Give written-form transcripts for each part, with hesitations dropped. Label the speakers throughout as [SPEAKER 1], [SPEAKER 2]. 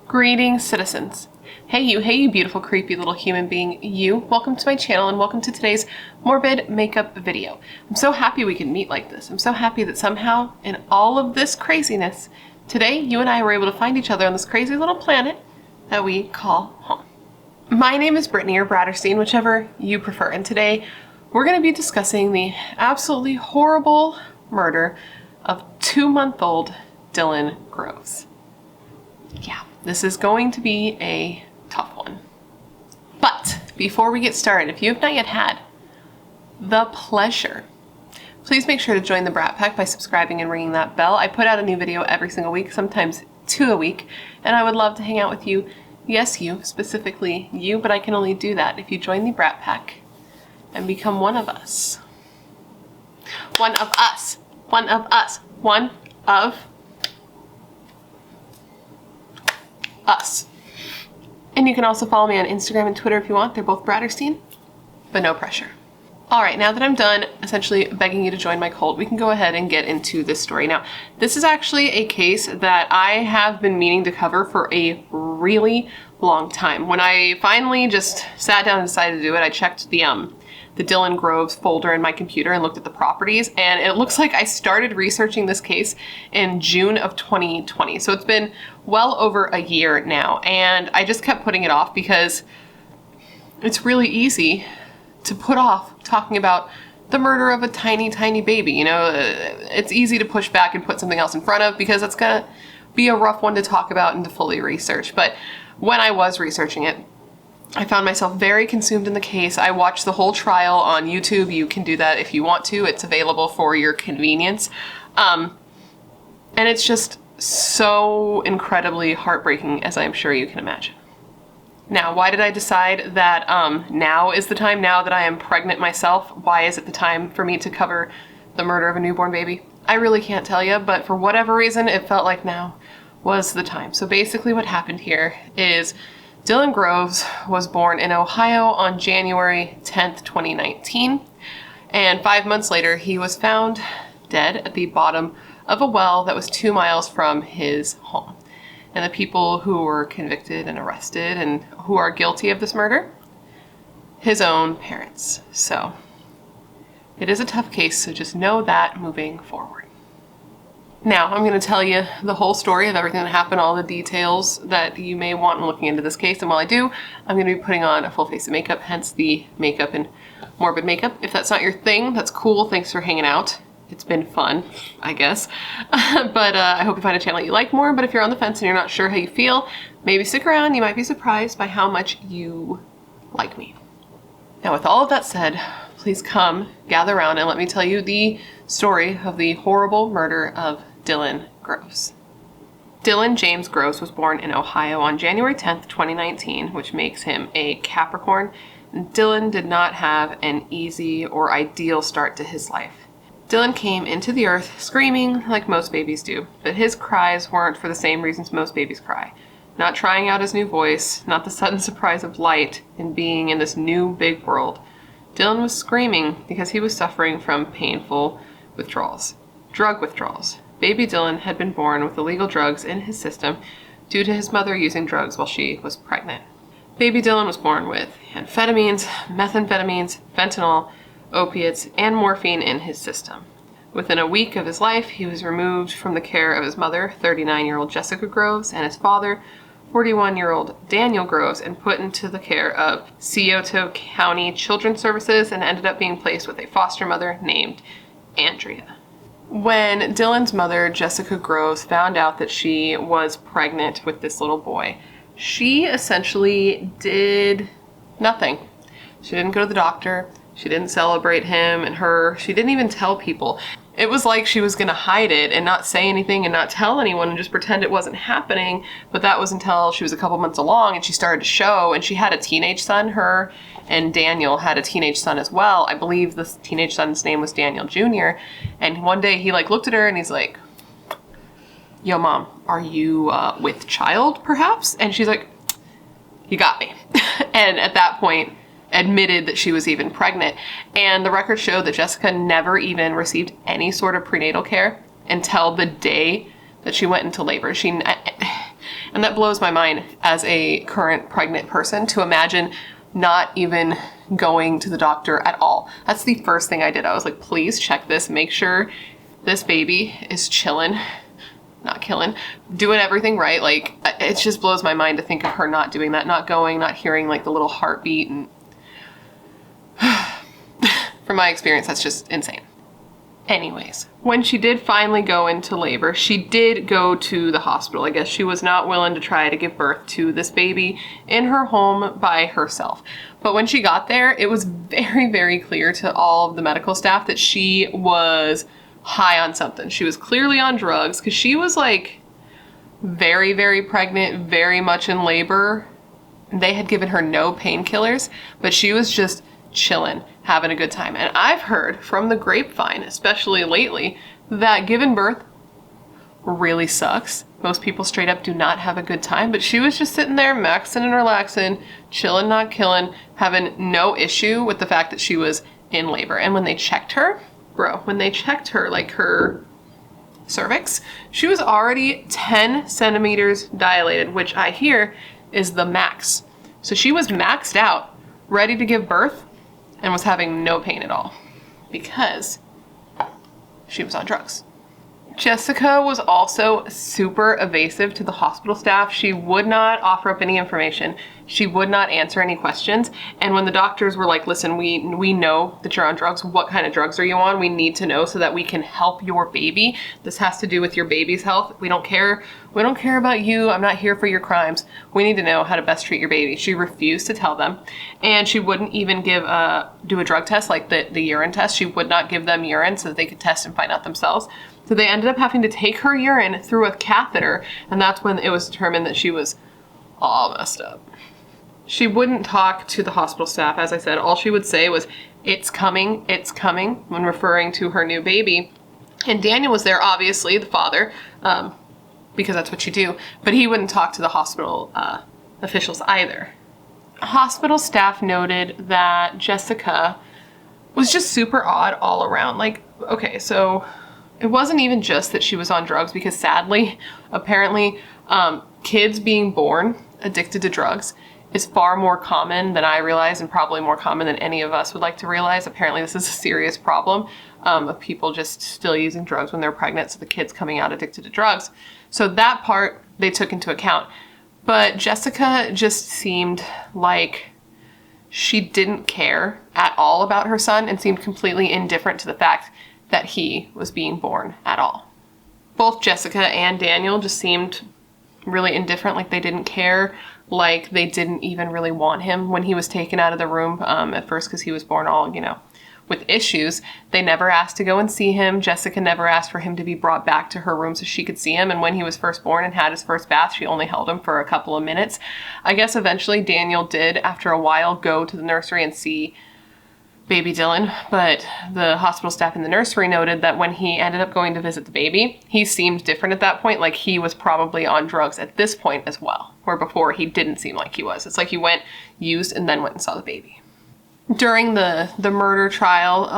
[SPEAKER 1] Greetings, citizens. Hey you beautiful creepy little human being, you. Welcome to my channel and welcome to today's Morbid makeup video. I'm so happy we can meet like this. I'm so happy that somehow in all of this craziness, today you and I were able to find each other on this crazy little planet that we call home. My name is Brittany or BRATTERSTEIN, whichever you prefer, and today we're going to be discussing the absolutely horrible murder of 2-month-old Dylan Groves. Yeah, this is going to be a tough one. But before we get started, if you have not yet had the pleasure, please make sure to join the Brat Pack by subscribing and ringing that bell. I put out a new video every single week, sometimes 2 a week, and I would love to hang out with you. Yes, you, specifically you, but I can only do that if you join the Brat Pack and become one of us. One of us. One of us. One of us. And you can also follow me on Instagram and Twitter if you want. They're both BRATTERSTEIN, but no pressure. All right, now that I'm done essentially begging you to join my cult, we can go ahead and get into this story. Now, this is actually a case that I have been meaning to cover for a really long time. When I finally just sat down and decided to do it, I checked the Dylan Groves folder in my computer and looked at the properties, and it looks like I started researching this case in June of 2020. So it's been well over a year now, and I just kept putting it off because it's really easy to put off talking about the murder of a tiny baby. You know, it's easy to push back and put something else in front of because it's gonna be a rough one to talk about and to fully research. But when I was researching it, I found myself very consumed in the case. I watched the whole trial on YouTube. You can do that if you want to. It's available for your convenience. And it's just so incredibly heartbreaking, as I'm sure you can imagine. Now, why did I decide that now is the time, now that I am pregnant myself? Why is it the time for me to cover the murder of a newborn baby? I really can't tell you, but for whatever reason, it felt like now was the time. So basically what happened here is Dylan Groves was born in Ohio on January 10th, 2019, and 5 months later he was found dead at the bottom of a well that was 2 miles from his home. And the people who were convicted and arrested and who are guilty of this murder, his own parents. So it is a tough case, so just know that moving forward. Now, I'm going to tell you the whole story of everything that happened, all the details that you may want in looking into this case, and while I do, I'm going to be putting on a full face of makeup, hence the makeup and morbid makeup. If that's not your thing, that's cool. Thanks for hanging out. It's been fun, I guess. But I hope you find a channel you like more, but if you're on the fence and you're not sure how you feel, maybe stick around. You might be surprised by how much you like me. Now, with all of that said, please come, gather around, and let me tell you the story of the horrible murder of Dylan Groves. Dylan James Groves was born in Ohio on January 10th, 2019, which makes him a Capricorn. Dylan did not have an easy or ideal start to his life. Dylan came into the earth screaming like most babies do, but his cries weren't for the same reasons most babies cry. Not trying out his new voice, not the sudden surprise of light in being in this new big world. Dylan was screaming because he was suffering from painful withdrawals, drug withdrawals. Baby Dylan had been born with illegal drugs in his system due to his mother using drugs while she was pregnant. Baby Dylan was born with amphetamines, methamphetamines, fentanyl, opiates, and morphine in his system. Within a week of his life, he was removed from the care of his mother, 39-year-old Jkissa Groves, and his father, 41-year-old Daniel Groves, and put into the care of Scioto County Children's Services and ended up being placed with a foster mother named Andrea. When Dylan's mother, Jkissa Groves, found out that she was pregnant with this little boy, she essentially did nothing. She didn't go to the doctor. She didn't celebrate him and her. She didn't even tell people. It was like she was going to hide it and not say anything and not tell anyone and just pretend it wasn't happening. But that was until she was a couple months along and she started to show, and she had a teenage son. Her and Daniel had a teenage son as well. I believe the teenage son's name was Daniel Jr. And one day he looked at her and he's like, "Yo, Mom, are you with child perhaps?" And she's like, "You got me." And at that point admitted that she was even pregnant. And the records show that Jkissa never even received any sort of prenatal care until the day that she went into labor. And that blows my mind as a current pregnant person to imagine not even going to the doctor at all. That's the first thing I did. I was like, please check this, make sure this baby is chilling, not killing, doing everything right. Like, it just blows my mind to think of her not doing that, not going, not hearing like the little heartbeat. And from my experience, that's just insane. Anyways, when she did finally go into labor, she did go to the hospital. I guess she was not willing to try to give birth to this baby in her home by herself. But when she got there, it was very, very clear to all of the medical staff that she was high on something. She was clearly on drugs because she was like very, very pregnant, very much in labor. They had given her no painkillers, but she was just chilling, having a good time. And I've heard from the grapevine, especially lately, that giving birth really sucks. Most people straight up do not have a good time, but she was just sitting there maxing and relaxing, chilling, not killing, having no issue with the fact that she was in labor. And when they checked her, when they checked her, like her cervix, she was already 10 centimeters dilated, which I hear is the max. So she was maxed out, ready to give birth, and was having no pain at all because she was on drugs. Jkissa was also super evasive to the hospital staff. She would not offer up any information. She would not answer any questions. And when the doctors were like, listen, we know that you're on drugs. What kind of drugs are you on? We need to know so that we can help your baby. This has to do with your baby's health. We don't care. We don't care about you. I'm not here for your crimes. We need to know how to best treat your baby. She refused to tell them. And she wouldn't even do a drug test, like the urine test. She would not give them urine so that they could test and find out themselves. So they ended up having to take her urine through a catheter, and that's when it was determined that she was all messed up. She wouldn't talk to the hospital staff. As I said, all she would say was, it's coming, when referring to her new baby. And Daniel was there, obviously, the father, because that's what you do, but he wouldn't talk to the hospital officials either. Hospital staff noted that Jkissa was just super odd all around. Like, okay, so it wasn't even just that she was on drugs, because sadly, apparently, kids being born addicted to drugs is far more common than I realize, and probably more common than any of us would like to realize. Apparently this is a serious problem of people just still using drugs when they're pregnant, so the kid's coming out addicted to drugs. So that part they took into account. But Jkissa just seemed like she didn't care at all about her son and seemed completely indifferent to the fact that he was being born at all. Both Jkissa and Daniel just seemed really indifferent, like they didn't care, like they didn't even really want him when he was taken out of the room at first, because he was born all, with issues. They never asked to go and see him. Jkissa never asked for him to be brought back to her room so she could see him. And when he was first born and had his first bath, she only held him for a couple of minutes. I guess eventually Daniel did, after a while, go to the nursery and see baby Dylan, but the hospital staff in the nursery noted that when he ended up going to visit the baby, he seemed different at that point, like he was probably on drugs at this point as well, where before he didn't seem like he was. It's like he went, used, and then went and saw the baby. During the murder trial,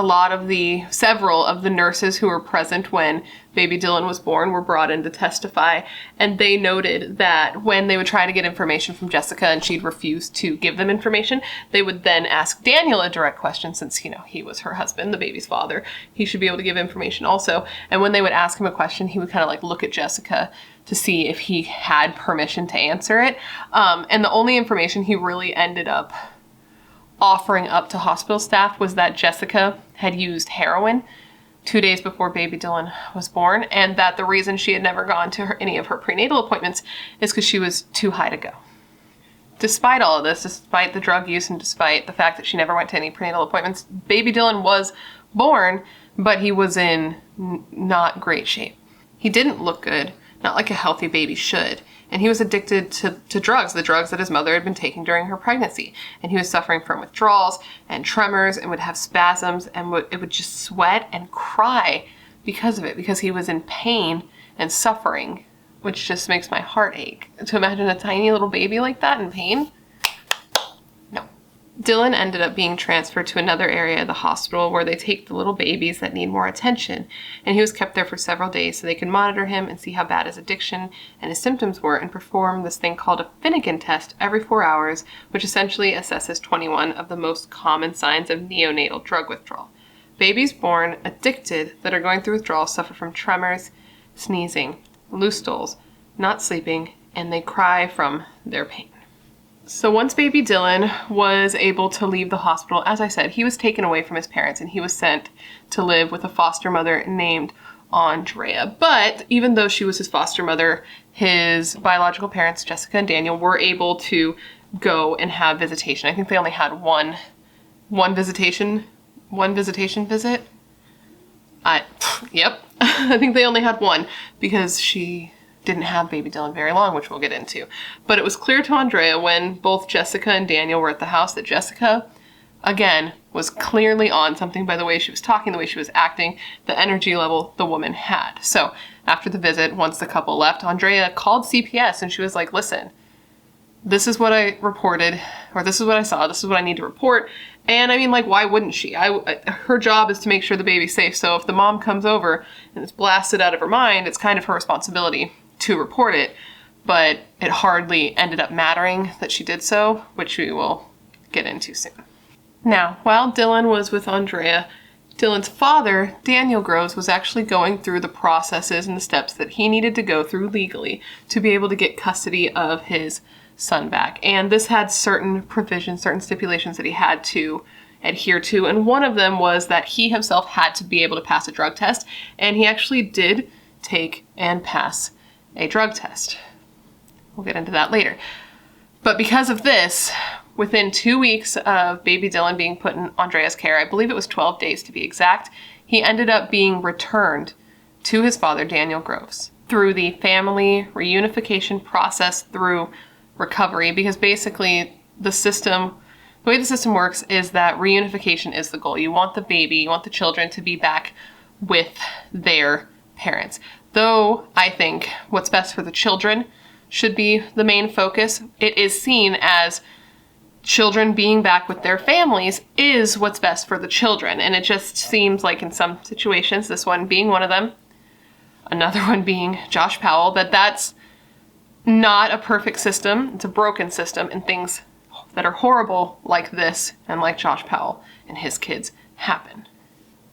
[SPEAKER 1] several of the nurses who were present when baby Dylan was born were brought in to testify, and they noted that when they would try to get information from Jkissa and she'd refuse to give them information, they would then ask Daniel a direct question, since, he was her husband, the baby's father. He should be able to give information also. And when they would ask him a question, he would kind of like look at Jkissa to see if he had permission to answer it. And the only information he really ended up offering up to hospital staff was that Jkissa had used heroin 2 days before baby Dylan was born, and that the reason she had never gone to any of her prenatal appointments is because she was too high to go. Despite all of this, despite the drug use and despite the fact that she never went to any prenatal appointments, baby Dylan was born, but he was in not great shape. He didn't look good, not like a healthy baby should. And he was addicted to drugs, the drugs that his mother had been taking during her pregnancy. And he was suffering from withdrawals and tremors and would have spasms and it would just sweat and cry because of it, because he was in pain and suffering, which just makes my heart ache. To imagine a tiny little baby like that in pain, no. Dylan ended up being transferred to another area of the hospital where they take the little babies that need more attention, and he was kept there for several days so they could monitor him and see how bad his addiction and his symptoms were and perform this thing called a Finnegan test every 4 hours, which essentially assesses 21 of the most common signs of neonatal drug withdrawal. Babies born addicted that are going through withdrawal suffer from tremors, sneezing, loose stools, not sleeping, and they cry from their pain. So once baby Dylan was able to leave the hospital, as I said, he was taken away from his parents and he was sent to live with a foster mother named Andrea. But even though she was his foster mother, his biological parents, Jkissa and Daniel, were able to go and have visitation. I think they only had one visitation visit. Yep. I think they only had one because she didn't have baby Dylan very long, which we'll get into. But it was clear to Andrea when both Jkissa and Daniel were at the house that Jkissa, again, was clearly on something by the way she was talking, the way she was acting, the energy level the woman had. So after the visit, once the couple left, Andrea called CPS and she was like, listen, this is what I reported, or this is what I saw, this is what I need to report. And I mean, like, why wouldn't she? Her job is to make sure the baby's safe. So if the mom comes over and it's blasted out of her mind, it's kind of her responsibility to report it, but it hardly ended up mattering that she did so, which we will get into soon. Now, while Dylan was with Andrea, Dylan's father, Daniel Groves, was actually going through the processes and the steps that he needed to go through legally to be able to get custody of his son back. And this had certain provisions, certain stipulations that he had to adhere to, and one of them was that he himself had to be able to pass a drug test, and he actually did take and pass a drug test. We'll get into that later. But because of this, within 2 weeks of baby Dylan being put in Andrea's care, I believe it was 12 days to be exact, he ended up being returned to his father, Daniel Groves, through the family reunification process through recovery, because basically the way the system works is that reunification is the goal. You want the baby, you want the children to be back with their parents. Though I think what's best for the children should be the main focus, it is seen as children being back with their families is what's best for the children. And it just seems like in some situations, this one being one of them, another one being Josh Powell, that's not a perfect system. It's a broken system, and things that are horrible like this and like Josh Powell and his kids happen.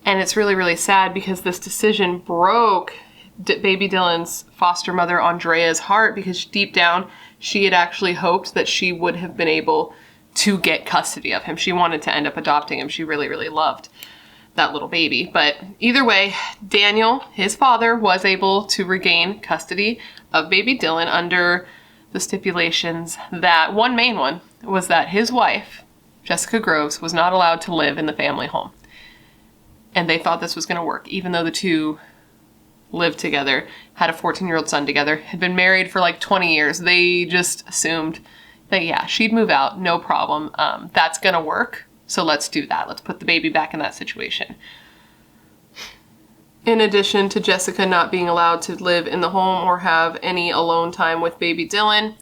[SPEAKER 1] And it's really, really sad because this decision broke baby Dylan's foster mother Andrea's heart, because deep down she had actually hoped that she would have been able to get custody of him. She wanted to end up adopting him. She really, really loved that little baby. But either way, Daniel, his father, was able to regain custody of baby Dylan under the stipulations that one main one was that his wife, Jkissa Groves, was not allowed to live in the family home. And they thought this was going to work, even though the two lived together, had a 14-year-old son together, had been married for like 20 years. They just assumed that, yeah, she'd move out, no problem. That's going to work. So let's do that. Let's put the baby back in that situation. In addition to Jkissa not being allowed to live in the home or have any alone time with baby Dylan,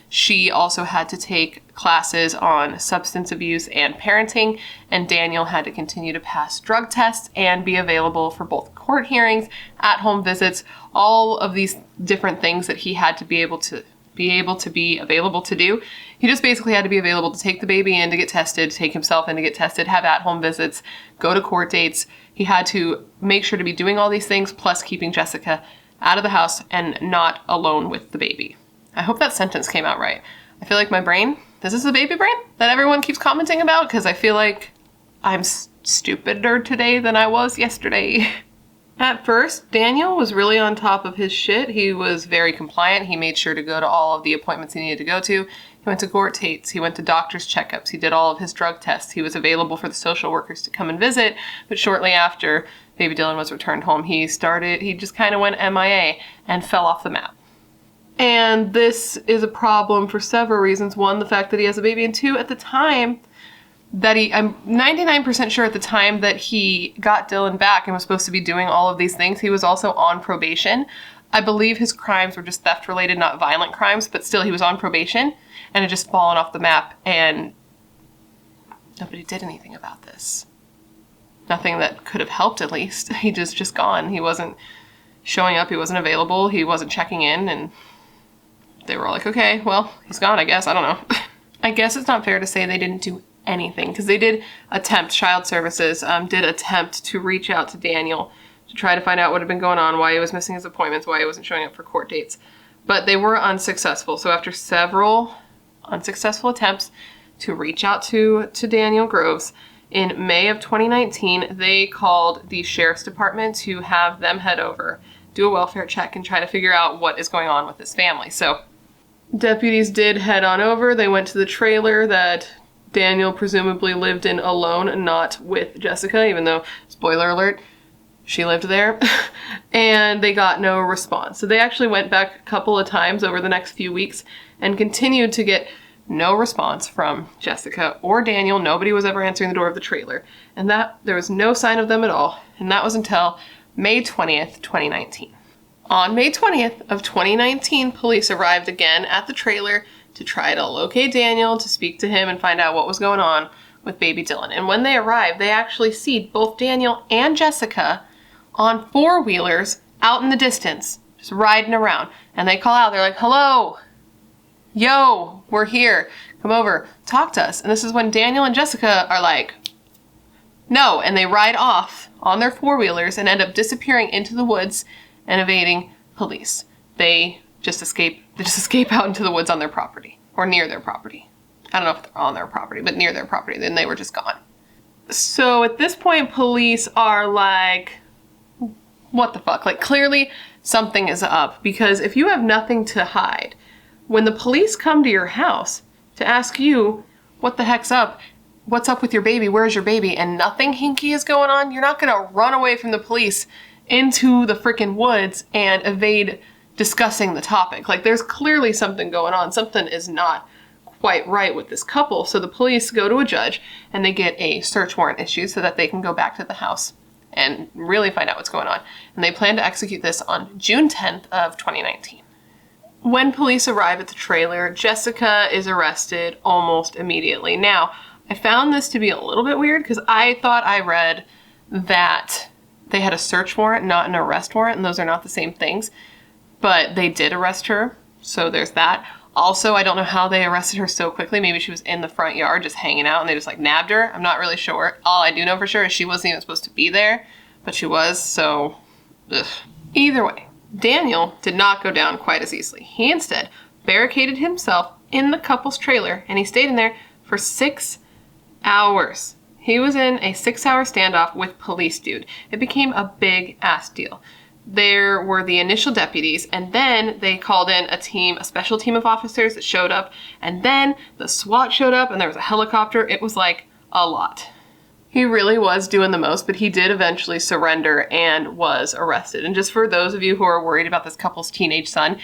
[SPEAKER 1] she also had to take classes on substance abuse and parenting, and Daniel had to continue to pass drug tests and be available for both court hearings, at-home visits, all of these different things that he had to be available to do. He just basically had to be available to take the baby in to get tested, take himself in to get tested, have at-home visits, go to court dates. He had to make sure to be doing all these things, plus keeping Jkissa out of the house and not alone with the baby. I hope that sentence came out right. I feel like my brain, this is the baby brain that everyone keeps commenting about, because I feel like I'm stupider today than I was yesterday. At first, Daniel was really on top of his shit. He was very compliant. He made sure to go to all of the appointments he needed to go to. He went to court dates. He went to doctor's checkups. He did all of his drug tests. He was available for the social workers to come and visit. But shortly after baby Dylan was returned home, he just kind of went MIA and fell off the map. And this is a problem for several reasons. One, the fact that he has a baby, and two, at the time that I'm 99% sure at the time that he got Dylan back and was supposed to be doing all of these things, he was also on probation. I believe his crimes were just theft related, not violent crimes, but still he was on probation and had just fallen off the map. And nobody did anything about this. Nothing that could have helped, at least. He just gone. He wasn't showing up. He wasn't available. He wasn't checking in. And they were all like, okay, well, he's gone, I guess. I don't know. I guess it's not fair to say they didn't do anything, because they did attempt, Child Services did attempt to reach out to Daniel to try to find out what had been going on, why he was missing his appointments, why he wasn't showing up for court dates. But they were unsuccessful. So after several unsuccessful attempts to reach out to Daniel Groves, in May of 2019, they called the sheriff's department to have them head over, do a welfare check, and try to figure out what is going on with this family. So deputies did head on over. They went to the trailer that Daniel presumably lived in alone, not with Jkissa, even though, spoiler alert, she lived there. And they got no response. So they actually went back a couple of times over the next few weeks and continued to get no response from Jkissa or Daniel. Nobody was ever answering the door of the trailer. And that there was no sign of them at all. And that was until May 20th, 2019. On May 20th of 2019, police arrived again at the trailer to try to locate Daniel, to speak to him and find out what was going on with baby Dylan. And when they arrived, they actually see both Daniel and Jkissa on four-wheelers out in the distance, just riding around. And they call out, they're like, hello, yo, we're here, come over, talk to us. And this is when Daniel and Jkissa are like, no, and they ride off on their four-wheelers and end up disappearing into the woods and evading police. They just escape out into the woods on their property, or near their property. I don't know if they're on their property, but near their property. Then they were just gone. So at this point, police are like, what the fuck? Like, clearly something is up, because if you have nothing to hide, when the police come to your house to ask you what the heck's up, what's up with your baby, where's your baby, and nothing hinky is going on, you're not gonna run away from the police into the freaking woods and evade discussing the topic. Like, there's clearly something going on. Something is not quite right with this couple. So the police go to a judge and they get a search warrant issued so that they can go back to the house and really find out what's going on. And they plan to execute this on June 10th of 2019. When police arrive at the trailer, Jkissa is arrested almost immediately. Now, I found this to be a little bit weird because I thought I read that they had a search warrant, not an arrest warrant, and those are not the same things. But they did arrest her, so there's that. Also, I don't know how they arrested her so quickly. Maybe she was in the front yard just hanging out and they just like nabbed her. I'm not really sure. All I do know for sure is she wasn't even supposed to be there, but she was, so ugh. Either way, Daniel did not go down quite as easily. He instead barricaded himself in the couple's trailer and he stayed in there for 6 hours. He was in a 6-hour standoff with police, dude. It became a big ass deal. There were the initial deputies, and then they called in a special team of officers that showed up, and then the SWAT showed up, and there was a helicopter. It was like a lot. He really was doing the most, but he did eventually surrender and was arrested. And just for those of you who are worried about this couple's teenage son,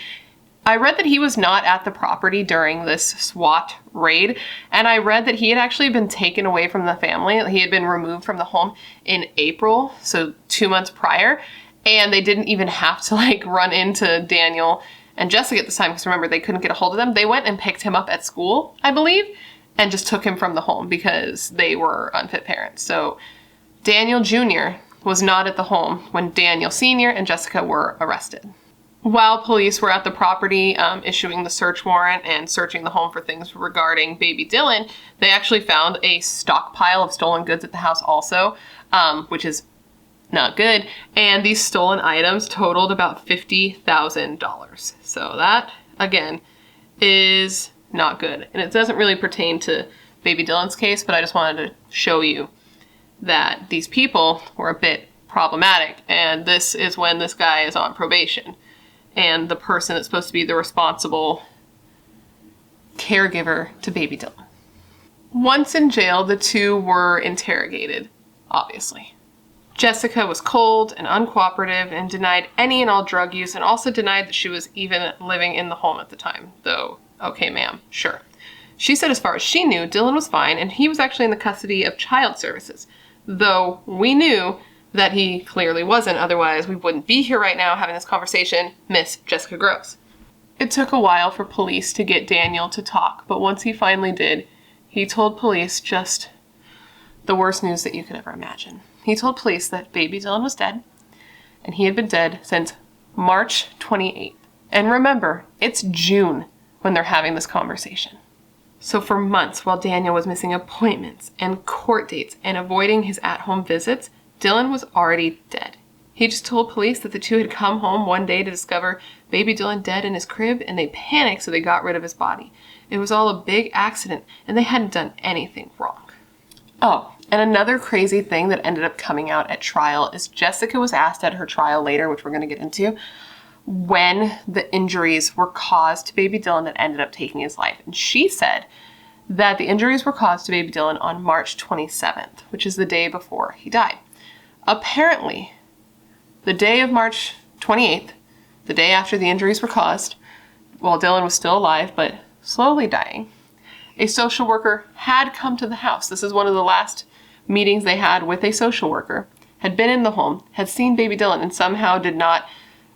[SPEAKER 1] I read that he was not at the property during this SWAT raid, and I read that he had actually been taken away from the family. He had been removed from the home in April, so 2 months prior. And they didn't even have to like run into Daniel and Jkissa at this time, because remember, they couldn't get a hold of them. They went and picked him up at school, I believe, and just took him from the home because they were unfit parents. So Daniel Jr. was not at the home when Daniel Sr. and Jkissa were arrested. While police were at the property issuing the search warrant and searching the home for things regarding baby Dylan, they actually found a stockpile of stolen goods at the house also, which is not good. And these stolen items totaled about $50,000. So that, again, is not good. And it doesn't really pertain to baby Dylan's case, but I just wanted to show you that these people were a bit problematic. And this is when this guy is on probation. And the person that's supposed to be the responsible caregiver to baby Dylan. Once in jail, the two were interrogated, obviously. Jkissa was cold and uncooperative and denied any and all drug use, and also denied that she was even living in the home at the time, though, okay ma'am, sure. She said as far as she knew, Dylan was fine and he was actually in the custody of Child Services, though we knew that he clearly wasn't, otherwise we wouldn't be here right now having this conversation, Miss Jkissa Groves. It took a while for police to get Daniel to talk, but once he finally did, he told police just the worst news that you could ever imagine. He told police that baby Dylan was dead, and he had been dead since March 28th. And remember, it's June when they're having this conversation. So for months, while Daniel was missing appointments and court dates and avoiding his at-home visits, Dylan was already dead. He just told police that the two had come home one day to discover baby Dylan dead in his crib, and they panicked, so they got rid of his body. It was all a big accident, and they hadn't done anything wrong. Oh, and another crazy thing that ended up coming out at trial is Jkissa was asked at her trial later, which we're going to get into, when the injuries were caused to baby Dylan that ended up taking his life. And she said that the injuries were caused to baby Dylan on March 27th, which is the day before he died. Apparently, the day of March 28th, the day after the injuries were caused, while Dylan was still alive but slowly dying, a social worker had come to the house. This is one of the last meetings they had with a social worker, had been in the home, had seen baby Dylan, and somehow did not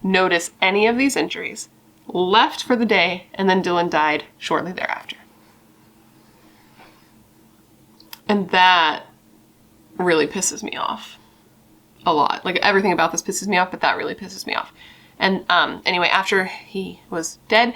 [SPEAKER 1] notice any of these injuries, left for the day, and then Dylan died shortly thereafter. And that really pisses me off a lot. Like, everything about this pisses me off, but that really pisses me off. And anyway, after he was dead,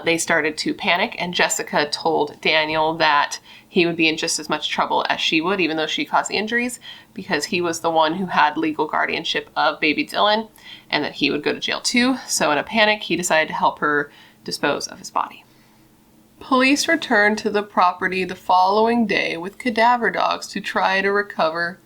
[SPEAKER 1] they started to panic, and Jkissa told Daniel that he would be in just as much trouble as she would, even though she caused the injuries, because he was the one who had legal guardianship of baby Dylan, and that he would go to jail too. So in a panic, he decided to help her dispose of his body. Police returned to the property the following day with cadaver dogs to try to recover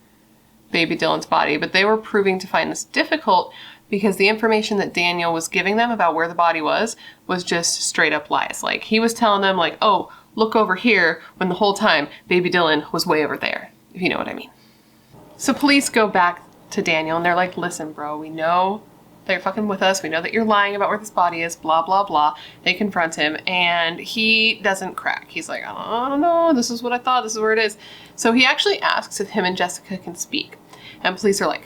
[SPEAKER 1] baby Dylan's body, but they were proving to find this difficult because the information that Daniel was giving them about where the body was just straight up lies. Like, he was telling them, like, oh, look over here, when the whole time baby Dylan was way over there, if you know what I mean. So police go back to Daniel and they're like, listen, bro, we know that you're fucking with us. We know that you're lying about where this body is, blah, blah, blah. They confront him and he doesn't crack. He's like, I don't know, this is what I thought, this is where it is. So he actually asks if him and Jkissa can speak. And police are like,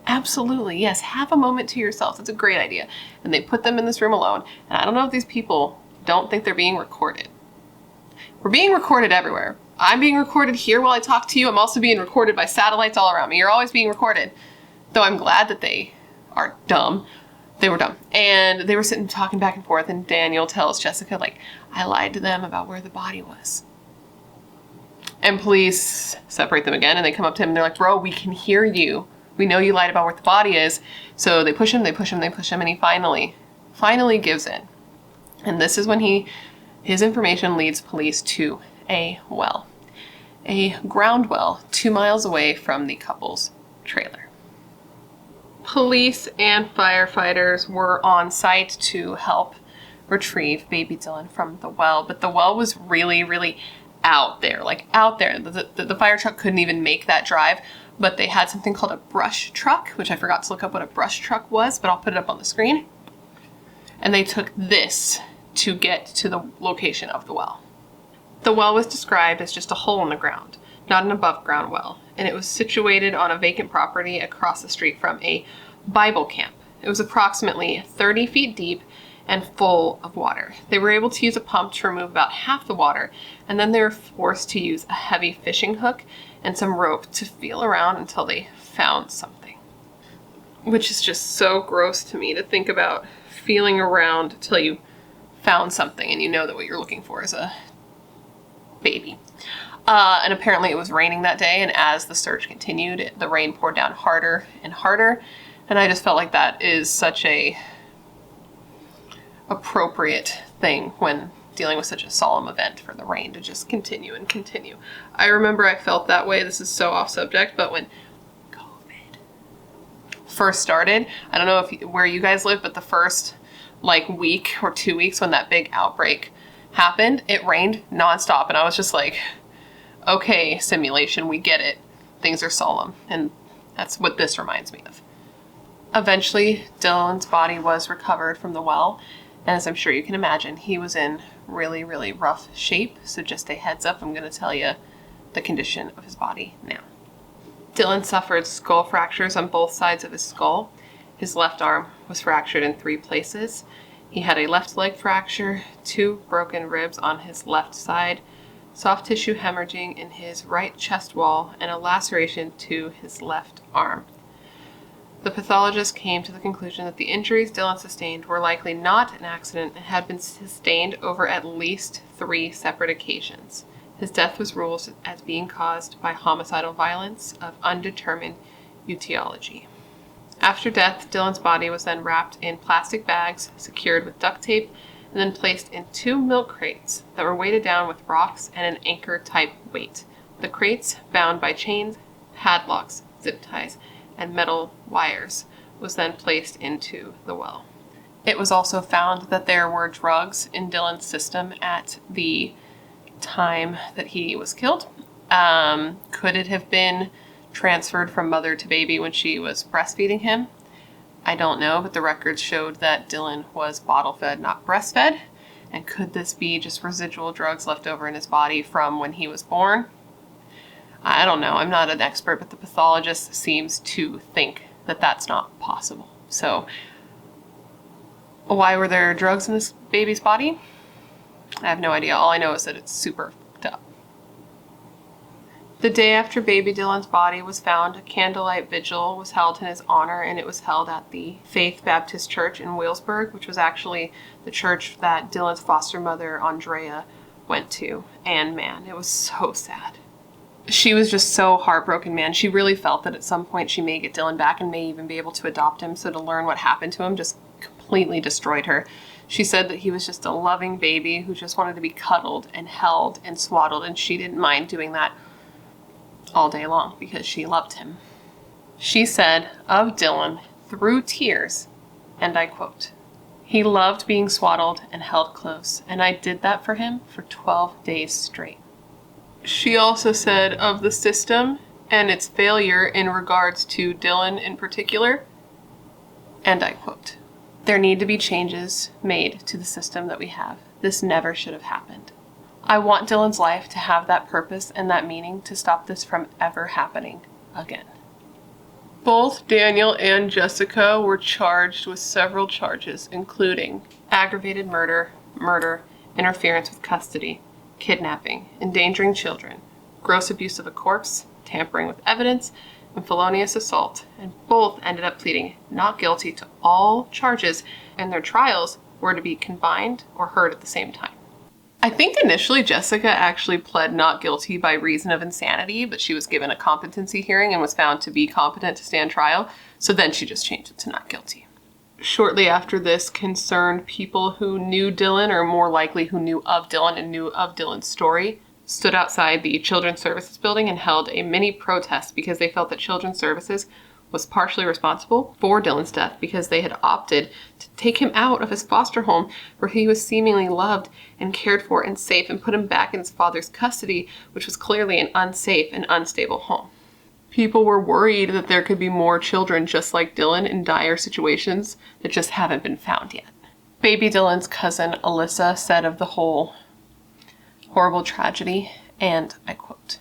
[SPEAKER 1] absolutely, yes, have a moment to yourselves. It's a great idea. And they put them in this room alone. And I don't know if these people don't think they're being recorded. We're being recorded everywhere. I'm being recorded here while I talk to you. I'm also being recorded by satellites all around me. You're always being recorded. Though I'm glad that they are dumb. They were dumb. And they were sitting talking back and forth, and Daniel tells Jkissa, like, I lied to them about where the body was. And police separate them again, and they come up to him and they're like, bro, we can hear you. We know you lied about where the body is. So they push him, they push him, they push him, and he finally gives in. And this is when his information leads police to a well. A ground well 2 miles away from the couple's trailer. Police and firefighters were on site to help retrieve baby Dylan from the well, but the well was really, really out there, like out there. The fire truck couldn't even make that drive, but they had something called a brush truck, which I forgot to look up what a brush truck was, but I'll put it up on the screen. And they took this to get to the location of the well. The well was described as just a hole in the ground, not an above ground well, and it was situated on a vacant property across the street from a Bible camp. It was approximately 30 feet deep and full of water. They were able to use a pump to remove about half the water, and then they were forced to use a heavy fishing hook and some rope to feel around until they found something. Which is just so gross to me to think about, feeling around until you found something and you know that what you're looking for is a baby. And apparently it was raining that day, and as the search continued, the rain poured down harder and harder, and I just felt like that is such a appropriate thing when dealing with such a solemn event for the rain to just continue and continue. I remember I felt that way. This is so off subject, but when COVID first started, I don't know where you guys live, but the first like week or 2 weeks when that big outbreak happened, it rained nonstop, and I was just like, okay, simulation, we get it. Things are solemn, and that's what this reminds me of. Eventually, Dylan's body was recovered from the well, and as I'm sure you can imagine, he was in really, really rough shape, so just a heads up, I'm going to tell you the condition of his body now. Dylan suffered skull fractures on both sides of his skull. His left arm was fractured in 3 places. He had a left leg fracture, 2 broken ribs on his left side, soft tissue hemorrhaging in his right chest wall, and a laceration to his left arm. The pathologist came to the conclusion that the injuries Dylan sustained were likely not an accident and had been sustained over at least 3 separate occasions. His death was ruled as being caused by homicidal violence of undetermined etiology. After death, Dylan's body was then wrapped in plastic bags, secured with duct tape, and then placed in 2 milk crates that were weighted down with rocks and an anchor-type weight. The crates, bound by chains, padlocks, zip ties, and metal wires, was then placed into the well. It was also found that there were drugs in Dylan's system at the time that he was killed. Could it have been transferred from mother to baby when she was breastfeeding him? I don't know, but the records showed that Dylan was bottle fed, not breastfed. And could this be just residual drugs left over in his body from when he was born? I don't know. I'm not an expert, but the pathologist seems to think that that's not possible. So, why were there drugs in this baby's body? I have no idea. All I know is that it's super fucked up. The day after baby Dylan's body was found, a Candlelight Vigil was held in his honor, and it was held at the Faith Baptist Church in Williamsburg, which was actually the church that Dylan's foster mother, Andrea, went to. And man, it was so sad. She was just so heartbroken, man. She really felt that at some point she may get Dylan back and may even be able to adopt him. So to learn what happened to him just completely destroyed her. She said that he was just a loving baby who just wanted to be cuddled and held and swaddled, and she didn't mind doing that all day long because she loved him. She said of Dylan through tears, and I quote, "He loved being swaddled and held close, and I did that for him for 12 days straight." She also said of the system and its failure in regards to Dylan in particular, and I quote, "There need to be changes made to the system that we have. This never should have happened. I want Dylan's life to have that purpose and that meaning to stop this from ever happening again." Both Daniel and Jkissa were charged with several charges, including aggravated murder, interference with custody, kidnapping, endangering children, gross abuse of a corpse, tampering with evidence, and felonious assault, and both ended up pleading not guilty to all charges, and their trials were to be combined or heard at the same time. I think initially Jkissa actually pled not guilty by reason of insanity, but she was given a competency hearing and was found to be competent to stand trial, so then she just changed it to not guilty. Shortly after this, concerned people who knew Dylan, or more likely who knew of Dylan and knew of Dylan's story, stood outside the Children's Services building and held a mini protest because they felt that Children's Services was partially responsible for Dylan's death because they had opted to take him out of his foster home where he was seemingly loved and cared for and safe, and put him back in his father's custody, which was clearly an unsafe and unstable home. People were worried that there could be more children just like Dylan in dire situations that just haven't been found yet. Baby Dylan's cousin Alyssa said of the whole horrible tragedy, and I quote,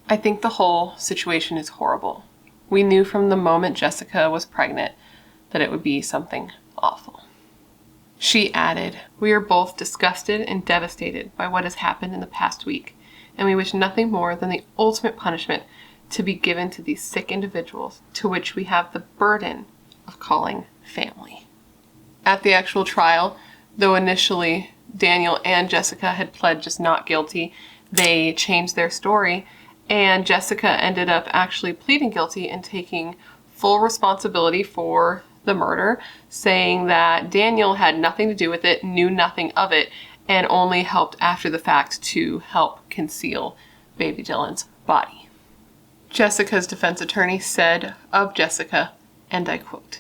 [SPEAKER 1] "I think the whole situation is horrible. We knew from the moment Jkissa was pregnant that it would be something awful." She added, "We are both disgusted and devastated by what has happened in the past week, and we wish nothing more than the ultimate punishment to be given to these sick individuals to which we have the burden of calling family." At the actual trial, though initially Daniel and Jkissa had pled just not guilty, they changed their story, and Jkissa ended up actually pleading guilty and taking full responsibility for the murder, saying that Daniel had nothing to do with it, knew nothing of it, and only helped after the fact to help conceal baby Dylan's body. Jessica's defense attorney said of Jkissa, and I quote,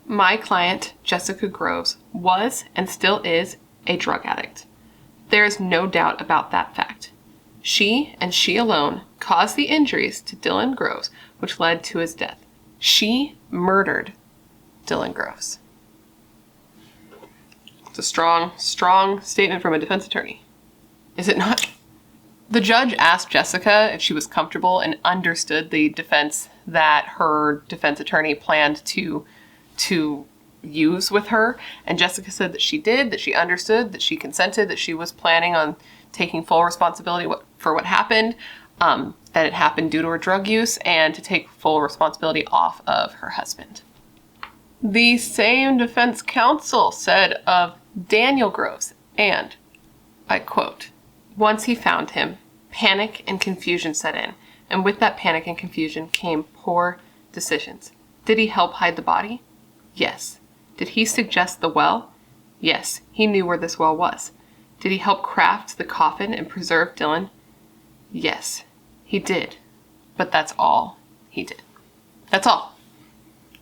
[SPEAKER 1] "My client, Jessica Groves, was and still is a drug addict. There is no doubt about that fact. She, and she alone, caused the injuries to Dylan Groves, which led to his death. She murdered Dylan Groves." It's a strong, strong statement from a defense attorney. Is it not? The judge asked Jkissa if she was comfortable and understood the defense that her defense attorney planned to use with her. And Jkissa said that she did, that she understood, that she consented, that she was planning on taking full responsibility for what happened, that it happened due to her drug use, and to take full responsibility off of her husband. The same defense counsel said of Daniel Groves, and I quote, "Once he found him, panic and confusion set in, and with that panic and confusion came poor decisions. Did he help hide the body? Yes. Did he suggest the well? Yes, he knew where this well was. Did he help craft the coffin and preserve Dylan? Yes, he did. But that's all he did." That's all.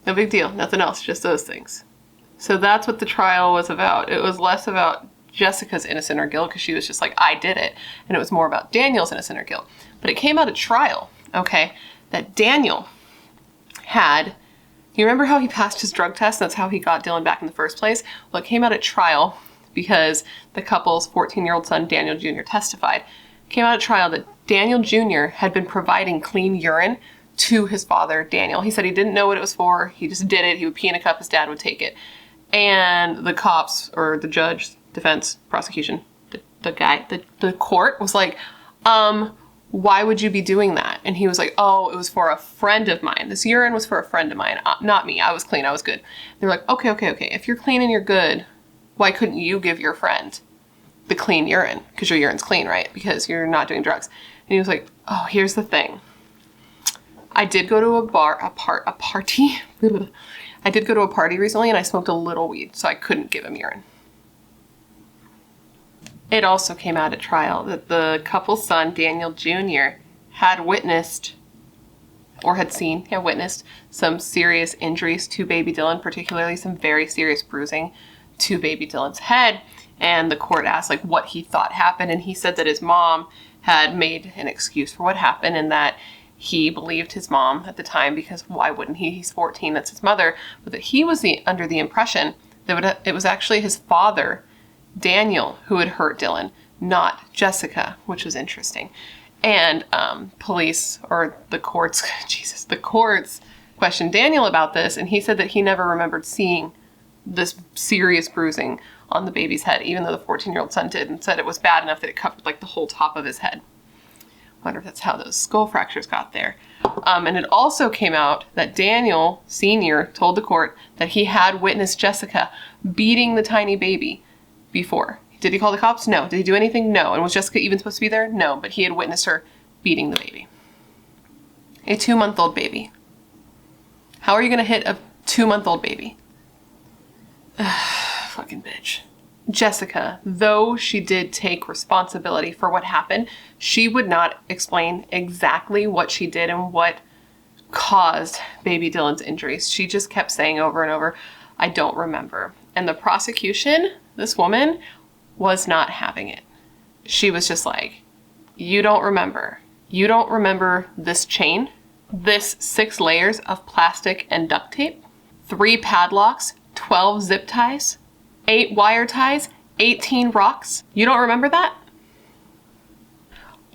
[SPEAKER 1] No big deal. Nothing else. Just those things. So that's what the trial was about. It was less about Jessica's innocent or guilt, because she was just like, I did it. And it was more about Daniel's innocent or guilt. But it came out at trial, okay, that Daniel had, you remember how he passed his drug test? That's how he got Dylan back in the first place. Well, it came out at trial because the couple's 14-year-old son, Daniel Jr., testified. It came out at trial that Daniel Jr. had been providing clean urine to his father, Daniel. He said he didn't know what it was for. He just did it. He would pee in a cup. His dad would take it. And the cops, or the judge, defense, prosecution, the court was like, why would you be doing that? And he was like, oh, it was for a friend of mine. This urine was for a friend of mine, not me. I was clean. I was good. They're like, okay. If you're clean and you're good, why couldn't you give your friend the clean urine? Because your urine's clean, right? Because you're not doing drugs. And he was like, oh, here's the thing. I did go to a party. I did go to a party recently and I smoked a little weed, so I couldn't give him urine. It also came out at trial that the couple's son, Daniel Jr., had witnessed some serious injuries to baby Dylan, particularly some very serious bruising to baby Dylan's head. And the court asked like what he thought happened, and he said that his mom had made an excuse for what happened, and that he believed his mom at the time, because why wouldn't he? He's 14, that's his mother. But that he was under the impression that it was actually his father, Daniel, who had hurt Dylan, not Jkissa, which was interesting. And police, or the courts, the courts questioned Daniel about this, and he said that he never remembered seeing this serious bruising on the baby's head, even though the 14-year-old son did, and said it was bad enough that it covered like the whole top of his head. Wonder if that's how those skull fractures got there. And it also came out that Daniel Sr. told the court that he had witnessed Jkissa beating the tiny baby before. Did he call the cops? No. Did he do anything? No. And was Jkissa even supposed to be there? No. But he had witnessed her beating the baby. A 2-month-old baby. How are you going to hit a 2-month-old baby? Fucking bitch. Jkissa, though she did take responsibility for what happened, she would not explain exactly what she did and what caused baby Dylan's injuries. She just kept saying over and over, I don't remember. And the prosecution, this woman, was not having it. She was just like, you don't remember. You don't remember this chain, this 6 layers of plastic and duct tape, 3 padlocks, 12 zip ties, 8 wire ties, 18 rocks. You don't remember that?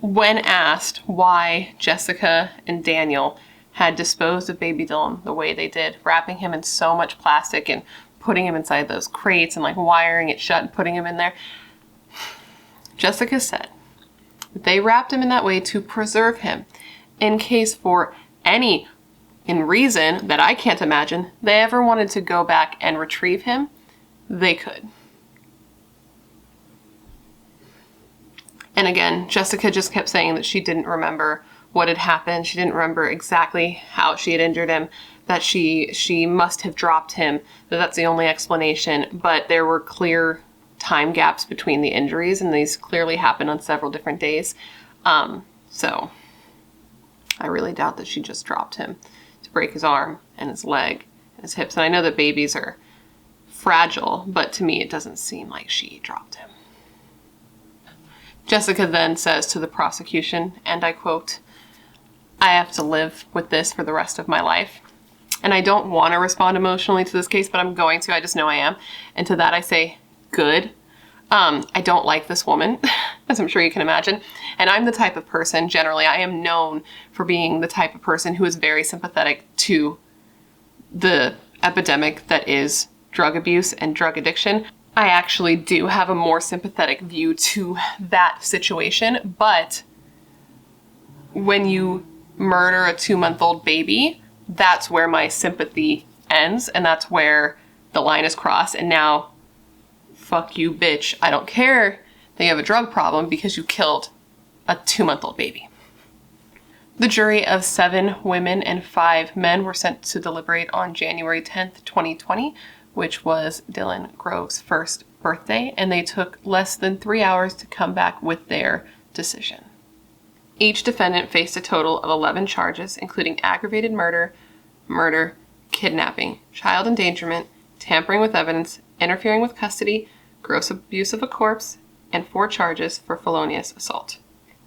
[SPEAKER 1] When asked why Jkissa and Daniel had disposed of baby Dylan the way they did, wrapping him in so much plastic and putting him inside those crates and like wiring it shut and putting him in there, Jkissa said that they wrapped him in that way to preserve him in case for any reason that I can't imagine they ever wanted to go back and retrieve him, they could. And again, Jkissa just kept saying that she didn't remember what had happened. She didn't remember exactly how she had injured him, that she must have dropped him, that's the only explanation. But there were clear time gaps between the injuries, and these clearly happened on several different days. So I really doubt that she just dropped him to break his arm and his leg and his hips. And I know that babies are fragile, but to me it doesn't seem like she dropped him. Jkissa then says to the prosecution, and I quote, I have to live with this for the rest of my life. And I don't want to respond emotionally to this case, but I'm going to. I just know I am. And to that I say, good. I don't like this woman, as I'm sure you can imagine. And I'm the type of person, generally, I am known for being the type of person who is very sympathetic to the epidemic that is drug abuse and drug addiction, I actually do have a more sympathetic view to that situation. But when you murder a 2-month-old baby, that's where my sympathy ends, and that's where the line is crossed. And now, fuck you, bitch. I don't care that you have a drug problem because you killed a 2-month-old baby. The jury of 7 women and 5 men were sent to deliberate on January 10th, 2020, which was Dylan Grove's first birthday, and they took less than 3 hours to come back with their decision. Each defendant faced a total of 11 charges, including aggravated murder, kidnapping, child endangerment, tampering with evidence, interfering with custody, gross abuse of a corpse, and 4 charges for felonious assault.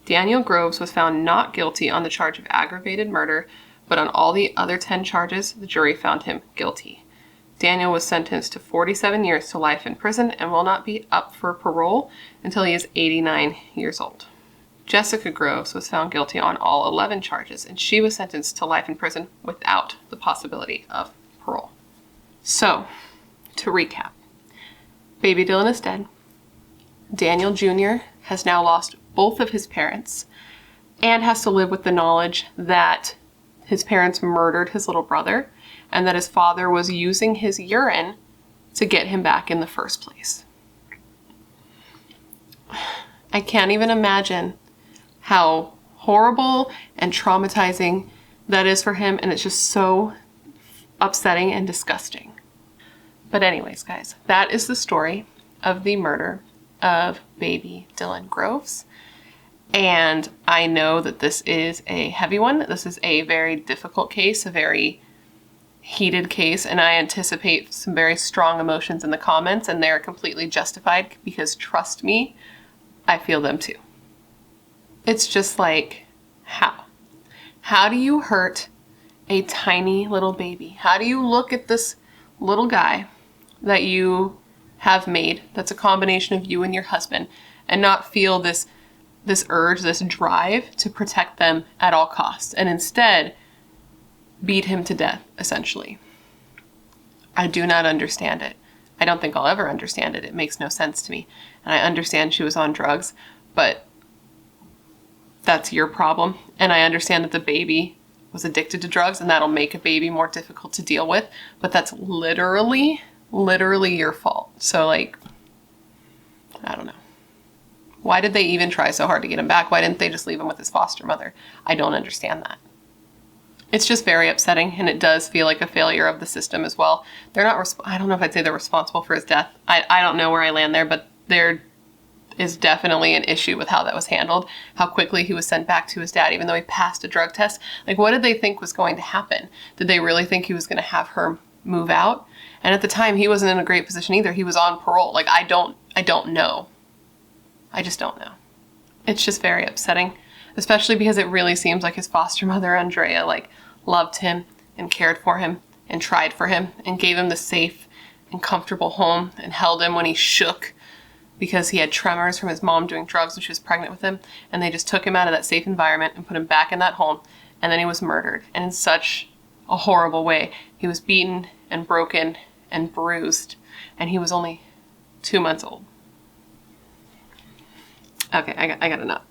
[SPEAKER 1] Daniel Groves was found not guilty on the charge of aggravated murder, but on all the other 10 charges, the jury found him guilty. Daniel was sentenced to 47 years to life in prison and will not be up for parole until he is 89 years old. Jkissa Groves was found guilty on all 11 charges, and she was sentenced to life in prison without the possibility of parole. So, to recap, baby Dylan is dead. Daniel Jr. has now lost both of his parents and has to live with the knowledge that his parents murdered his little brother and that his father was using his urine to get him back in the first place. I can't even imagine how horrible and traumatizing that is for him, and it's just so upsetting and disgusting. But anyways, guys, that is the story of the murder of baby Dylan Groves. And I know that this is a heavy one. This is a very difficult case, a very heated case, and I anticipate some very strong emotions in the comments, and they're completely justified because, trust me, I feel them too. It's just like, how? How do you hurt a tiny little baby? How do you look at this little guy that you have made, that's a combination of you and your husband, and not feel this urge, this drive to protect them at all costs, and instead beat him to death, essentially? I do not understand it. I don't think I'll ever understand it. It makes no sense to me. And I understand she was on drugs, but that's your problem. And I understand that the baby was addicted to drugs, and that'll make a baby more difficult to deal with, but that's literally your fault. So, like, I don't know. Why did they even try so hard to get him back? Why didn't they just leave him with his foster mother? I don't understand that. It's just very upsetting, and it does feel like a failure of the system as well. They're not, I don't know if I'd say they're responsible for his death. I don't know where I land there, but there is definitely an issue with how that was handled, how quickly he was sent back to his dad, even though he passed a drug test. Like, what did they think was going to happen? Did they really think he was going to have her move out? And at the time, he wasn't in a great position either. He was on parole. Like, I don't know. I just don't know. It's just very upsetting, especially because it really seems like his foster mother, Andrea, like, loved him and cared for him and tried for him and gave him the safe and comfortable home and held him when he shook because he had tremors from his mom doing drugs when she was pregnant with him. And they just took him out of that safe environment and put him back in that home. And then he was murdered, and in such a horrible way. He was beaten and broken and bruised, and he was only 2 months old. Okay, I got enough.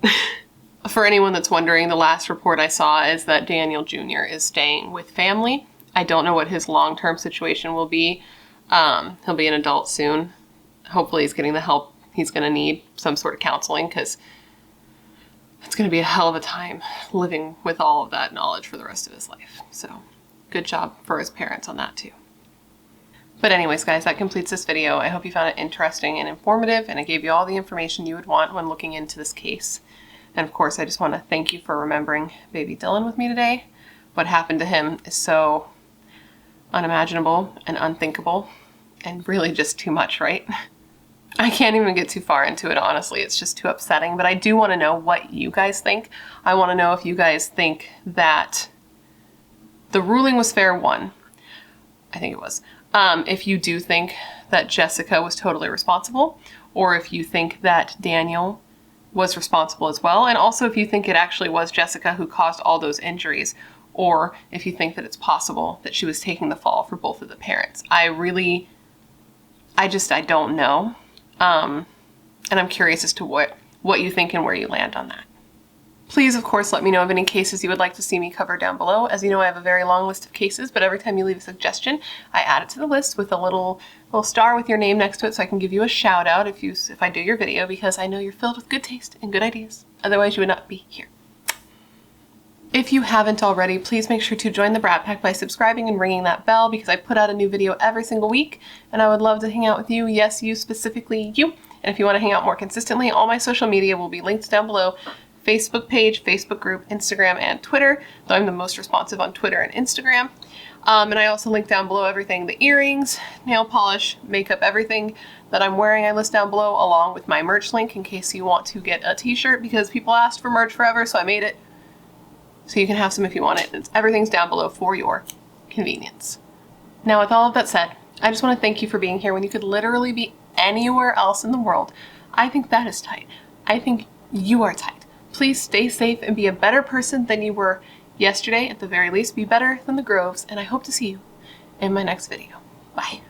[SPEAKER 1] For anyone that's wondering, the last report I saw is that Daniel Jr. is staying with family. I don't know what his long-term situation will be. He'll be an adult soon. Hopefully he's getting the help he's going to need, some sort of counseling, because it's going to be a hell of a time living with all of that knowledge for the rest of his life. So good job for his parents on that too. But anyways, guys, that completes this video. I hope you found it interesting and informative, and it gave you all the information you would want when looking into this case. And of course, I just want to thank you for remembering baby Dylan with me today. What happened to him is so unimaginable and unthinkable, and really just too much, right? I can't even get too far into it, honestly. It's just too upsetting. But I do want to know what you guys think. I want to know if you guys think that the ruling was fair, one. I think it was. If you do think that Jkissa was totally responsible, or if you think that Daniel was responsible as well, and also if you think it actually was Jkissa who caused all those injuries, or if you think that it's possible that she was taking the fall for both of the parents. I really I don't know. And I'm curious as to what you think and where you land on that. Please, of course, let me know of any cases you would like to see me cover down below. As you know, I have a very long list of cases, but every time you leave a suggestion, I add it to the list with a little star with your name next to it so I can give you a shout out if I do your video, because I know you're filled with good taste and good ideas. Otherwise, you would not be here. If you haven't already, please make sure to join the Brat Pack by subscribing and ringing that bell, because I put out a new video every single week, and I would love to hang out with you. Yes, you specifically, you. And if you want to hang out more consistently, all my social media will be linked down below. Facebook page, Facebook group, Instagram, and Twitter, though I'm the most responsive on Twitter and Instagram. And I also link down below everything, the earrings, nail polish, makeup, everything that I'm wearing I list down below, along with my merch link in case you want to get a t-shirt, because people asked for merch forever, so I made it. So you can have some if you want it. Everything's down below for your convenience. Now, with all of that said, I just want to thank you for being here when you could literally be anywhere else in the world. I think that is tight. I think you are tight. Please stay safe and be a better person than you were yesterday. At the very least, be better than the Groves, and I hope to see you in my next video. Bye.